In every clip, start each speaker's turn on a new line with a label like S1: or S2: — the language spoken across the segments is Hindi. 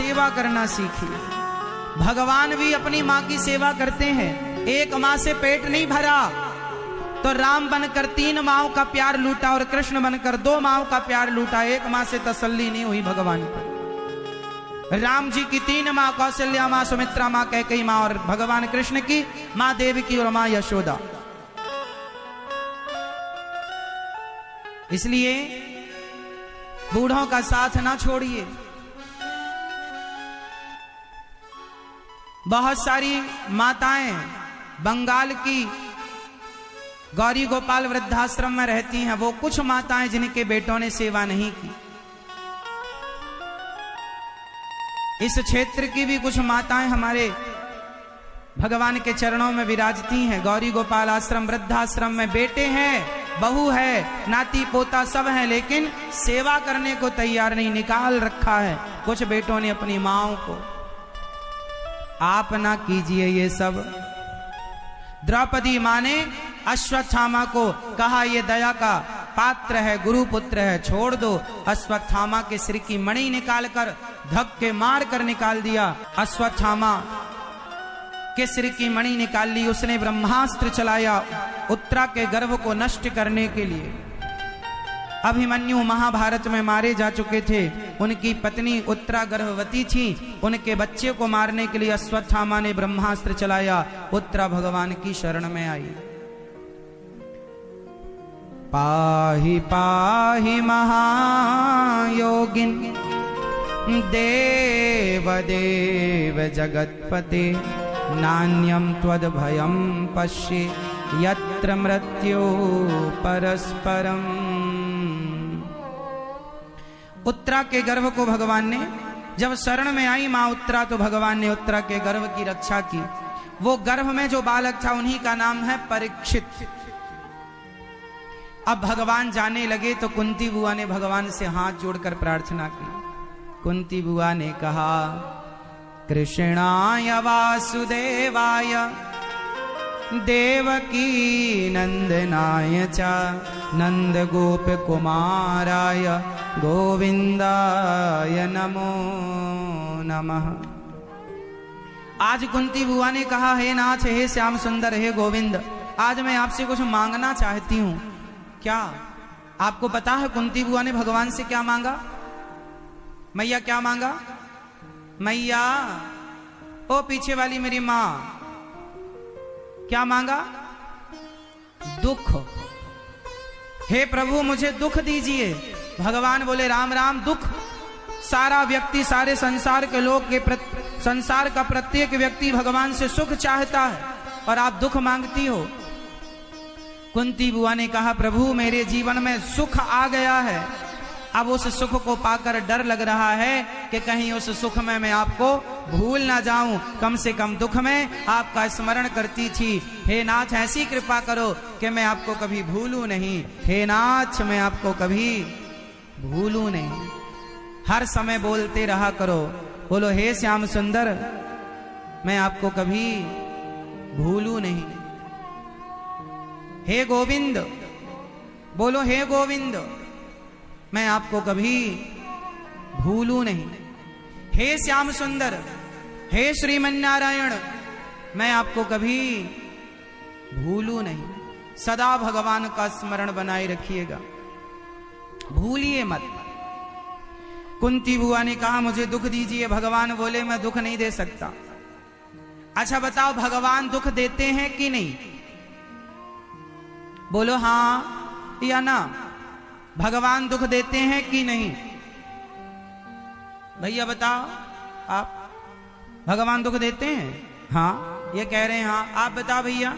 S1: सेवा करना सीखिए। भगवान भी अपनी माँ की सेवा करते हैं। एक माँ से पेट नहीं भरा तो राम बनकर 3 माँओं का प्यार लूटा और कृष्ण बनकर 2 माँओं का प्यार लूटा। एक माँ से तसल्ली नहीं हुई भगवान को। राम जी की 3 माँ, कौशल्या माँ, सुमित्रा माँ, कैकेयी माँ, और भगवान कृष्ण की माँ देवकी और माँ यशोदा। इसलिए बूढ़ों का साथ ना छोड़िए। बहुत सारी माताएं बंगाल की गौरी गोपाल वृद्धाश्रम में रहती हैं। वो कुछ माताएं जिनके बेटों ने सेवा नहीं की। इस क्षेत्र की भी कुछ माताएं हमारे भगवान के चरणों में विराजती हैं। गौरी गोपाल आश्रम वृद्धाश्रम में बेटे हैं, बहू है, नाती पोता सब हैं, लेकिन सेवा करने को तैयार नहीं। निकाल रखा है कुछ बेटों ने अपनी माँओं को। आप ना कीजिए ये सब। द्रौपदी माँ ने अश्वत्थामा को कहा ये दया का पात्र है, गुरुपुत्र है, छोड़ दो। अश्वत्थामा के सिर की मणि निकालकर धक्के मार कर निकाल दिया। अश्वत्थामा के सिर की मणि निकाल ली। उसने ब्रह्मास्त्र चलाया उत्तरा के गर्भ को नष्ट करने के लिए। अभिमन्यु महाभारत में मारे जा चुके थे। उनकी पत्नी उत्तरा गर्भवती थी। उनके बच्चे को मारने के लिए अश्वत्थामा ने ब्रह्मास्त्र चलाया। उत्तरा भगवान की शरण में आई। पाहि पाहि महायोगिन देव देव जगत्पते नान्यं त्वद्भयं पश्ये यत्र मृत्यो परस्परम। उत्तरा के गर्भ को भगवान ने जब शरण में आई मां उत्तरा, तो भगवान ने उत्तरा के गर्भ की रक्षा की। वो गर्भ में जो बालक था उन्हीं का नाम है परीक्षित। अब भगवान जाने लगे तो कुंती बुआ ने भगवान से हाथ जोड़कर प्रार्थना की। कुंती बुआ ने कहा कृष्णाय वासुदेवाय देवकी नंदनाय च नंद गोप कुमाराय गोविंदाय नमो नमः। आज कुंती बुआ ने कहा हे नाथ, हे श्याम सुंदर, हे गोविंद, आज मैं आपसे कुछ मांगना चाहती हूं। क्या आपको पता है कुंती बुआ ने भगवान से क्या मांगा? मैया क्या मांगा? मैया ओ पीछे वाली मेरी मां, क्या मांगा? दुख। हे प्रभु मुझे दुख दीजिए। भगवान बोले राम राम, दुख? सारा व्यक्ति, सारे संसार के लोग के संसार का प्रत्येक व्यक्ति भगवान से सुख चाहता है और आप दुख मांगती हो। कुंती बुआ ने कहा प्रभु मेरे जीवन में सुख आ गया है। अब उस सुख को पाकर डर लग रहा है कि कहीं उस सुख में मैं आपको भूल ना जाऊं। कम से कम दुख में आपका स्मरण करती थी। हे नाथ ऐसी कृपा करो कि मैं आपको कभी भूलूं नहीं। हे नाथ मैं आपको कभी भूलूं नहीं। हर समय बोलते रहा करो, बोलो हे श्याम सुंदर मैं आपको कभी भूलूं नहीं। हे गोविंद, बोलो हे गोविंद मैं आपको कभी भूलूं नहीं। हे श्याम सुंदर, हे श्रीमन्नारायण मैं आपको कभी भूलूं नहीं। सदा भगवान का स्मरण बनाए रखिएगा, भूलिए मत। कुंती बुआ ने कहा मुझे दुख दीजिए। भगवान बोले मैं दुख नहीं दे सकता। अच्छा बताओ भगवान दुख देते हैं कि नहीं? बोलो हां या ना। भगवान दुख देते हैं कि नहीं? भैया बताओ आप, भगवान दुख देते हैं? हाँ ये कह रहे हैं हाँ। आप बताओ भैया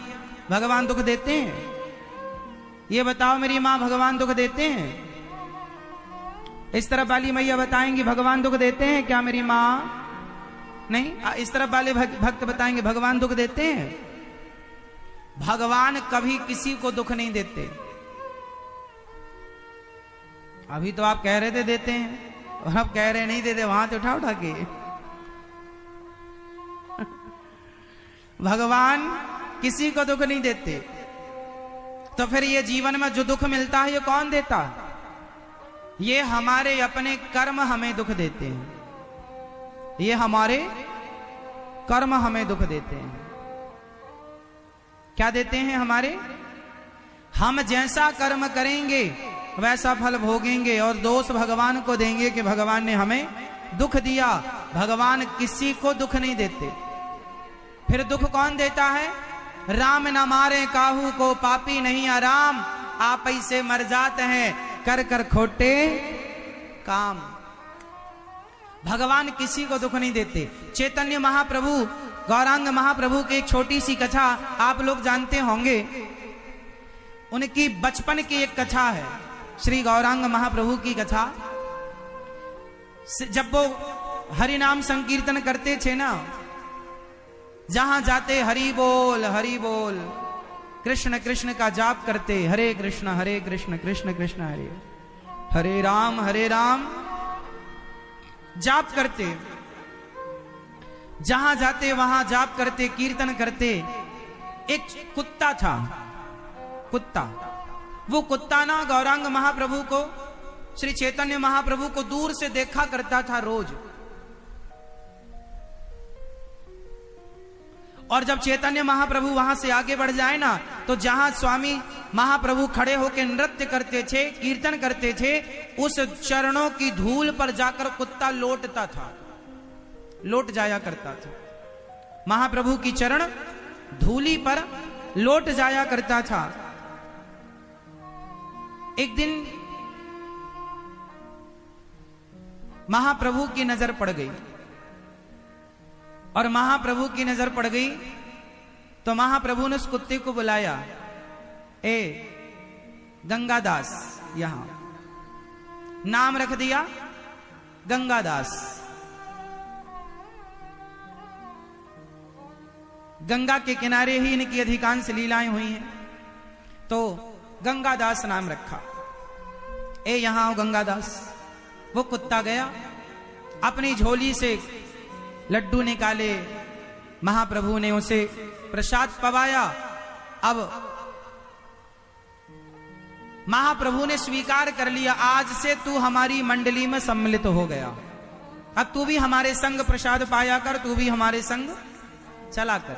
S1: भगवान दुख देते हैं? ये बताओ मेरी माँ भगवान दुख देते हैं? इस तरफ वाली मैया बताएंगी भगवान दुख देते हैं क्या मेरी माँ? नहीं। इस तरफ वाले भक्त बताएंगे भगवान दुख देते हैं। भगवान कभी किसी को दुख नहीं देते। अभी तो आप कह रहे थे देते हैं और अब कह रहे नहीं देते। वहां तो उठा उठा के भगवान किसी को दुख नहीं देते। तो फिर ये जीवन में जो दुख मिलता है ये कौन देता है? ये हमारे अपने कर्म हमें दुख देते हैं। ये हमारे कर्म हमें दुख देते हैं। क्या देते हैं? हमारे, हम जैसा कर्म करेंगे वैसा फल भोगेंगे, और दोष भगवान को देंगे कि भगवान ने हमें दुख दिया। भगवान किसी को दुख नहीं देते। फिर दुख कौन देता है? राम न मारे काहू को, पापी नहीं आराम, आप ही से मर जाते हैं कर कर खोटे काम। भगवान किसी को दुख नहीं देते। चैतन्य महाप्रभु, गौरांग महाप्रभु की एक छोटी सी कथा आप लोग जानते होंगे। उनकी बचपन की एक कथा है, श्री गौरांग महाप्रभु की कथा। जब वो हरि नाम संकीर्तन करते थे ना, जहां जाते हरि बोल कृष्ण कृष्ण का जाप करते, हरे कृष्ण कृष्ण कृष्ण हरे राम जाप करते। जहां जाते वहां जाप करते, कीर्तन करते। एक कुत्ता था, कुत्ता। वो कुत्ता ना गौरांग महाप्रभु को, श्री चैतन्य महाप्रभु को दूर से देखा करता था रोज। और जब चैतन्य महाप्रभु वहां से आगे बढ़ जाए ना, तो जहां स्वामी महाप्रभु खड़े होकर नृत्य करते थे, कीर्तन करते थे, उस चरणों की धूल पर जाकर कुत्ता लौटता था, लौट जाया करता था। महाप्रभु की चरण धूली पर लौट जाया करता था। एक दिन महाप्रभु की नजर पड़ गई, और महाप्रभु की नजर पड़ गई तो महाप्रभु ने उस कुत्ते को बुलाया, ए गंगादास, यहां नाम रख दिया गंगादास। गंगा के किनारे ही इनकी अधिकांश लीलाएं हुई हैं, तो गंगादास नाम रखा। ए यहां आओ गंगादास। वो कुत्ता गया, अपनी झोली से लड्डू निकाले, महाप्रभु ने उसे प्रसाद पवाया। अब महाप्रभु ने स्वीकार कर लिया, आज से तू हमारी मंडली में सम्मिलित हो गया, अब तू भी हमारे संग प्रसाद पाया कर, तू भी हमारे संग चला कर।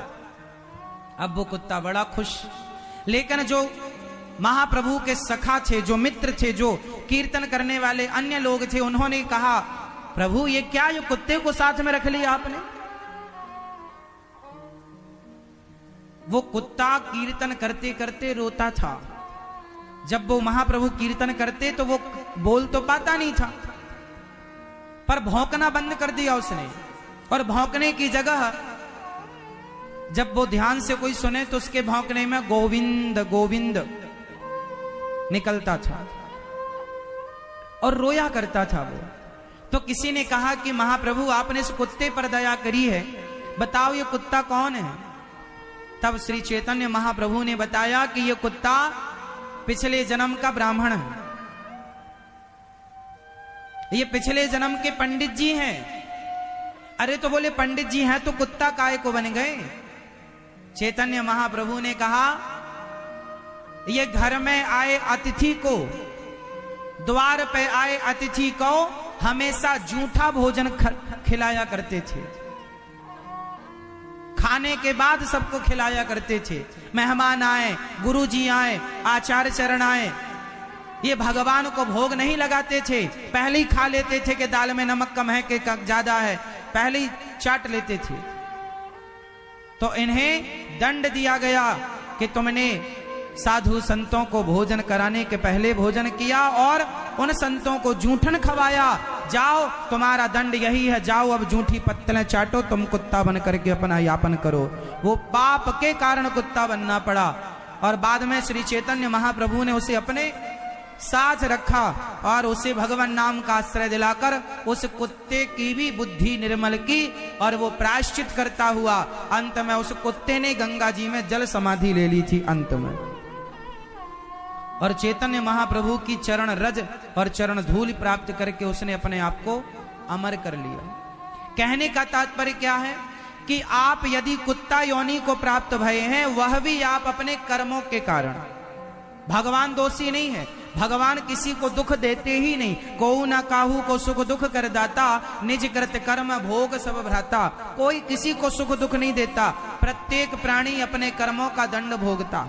S1: अब वो कुत्ता बड़ा खुश। लेकिन जो महाप्रभु के सखा थे, जो मित्र थे, जो कीर्तन करने वाले अन्य लोग थे, उन्होंने कहा, प्रभु ये क्या, ये कुत्ते को साथ में रख लिया आपने? वो कुत्ता कीर्तन करते करते रोता था। जब वो महाप्रभु कीर्तन करते तो वो बोल तो पाता नहीं था, पर भौंकना बंद कर दिया उसने। और भौंकने की जगह जब वो ध्यान से कोई सुने तो उसके भौंकने में गोविंद गोविंद निकलता था, और रोया करता था वो। तो किसी ने कहा कि महाप्रभु आपने इस कुत्ते पर दया करी है, बताओ ये कुत्ता कौन है? तब श्री चैतन्य महाप्रभु ने बताया कि ये कुत्ता पिछले जन्म का ब्राह्मण है, ये पिछले जन्म के पंडित जी हैं। अरे तो बोले पंडित जी हैं तो कुत्ता काय को बन गए? चैतन्य महाप्रभु ने कहा, ये घर में आए अतिथि को, द्वार पे आए अतिथि को हमेशा जूठा भोजन खिलाया करते थे, खाने के बाद सबको खिलाया करते थे। मेहमान आए, गुरुजी आए, आचार्य चरण आए, ये भगवान को भोग नहीं लगाते थे, पहले ही खा लेते थे कि दाल में नमक कम है कि ज्यादा है, पहले ही चाट लेते थे। तो इन्हें दंड दिया गया कि तुमने साधु संतों को भोजन कराने के पहले भोजन किया और उन संतों को जूठन खवाया, जाओ तुम्हारा दंड यही है, जाओ अब जूठी पत्तलें चाटो, तुम कुत्ता बन करके अपना यापन करो। वो पाप के कारण कुत्ता बनना पड़ा, और बाद में श्री चैतन्य महाप्रभु ने उसे अपने साथ रखा और उसे भगवान नाम का आश्रय दिलाकर उस कुत्ते की भी बुद्धि निर्मल की, और वो प्रायश्चित करता हुआ अंत में उस कुत्ते ने गंगा जी में जल समाधि ले ली थी अंत में। और चैतन्य महाप्रभु की चरण रज और चरण धूल प्राप्त करके उसने अपने आप को अमर कर लिया। कहने का तात्पर्य क्या है कि आप यदि कुत्ता योनि को प्राप्त भये हैं, वह भी आप अपने कर्मों के कारण। भगवान दोषी नहीं है, भगवान किसी को दुख देते ही नहीं। को न काहू को सुख दुख कर दाता, निज कृत कर्म भोग सब भ्राता। कोई किसी को सुख दुख नहीं देता, प्रत्येक प्राणी अपने कर्मों का दंड भोगता।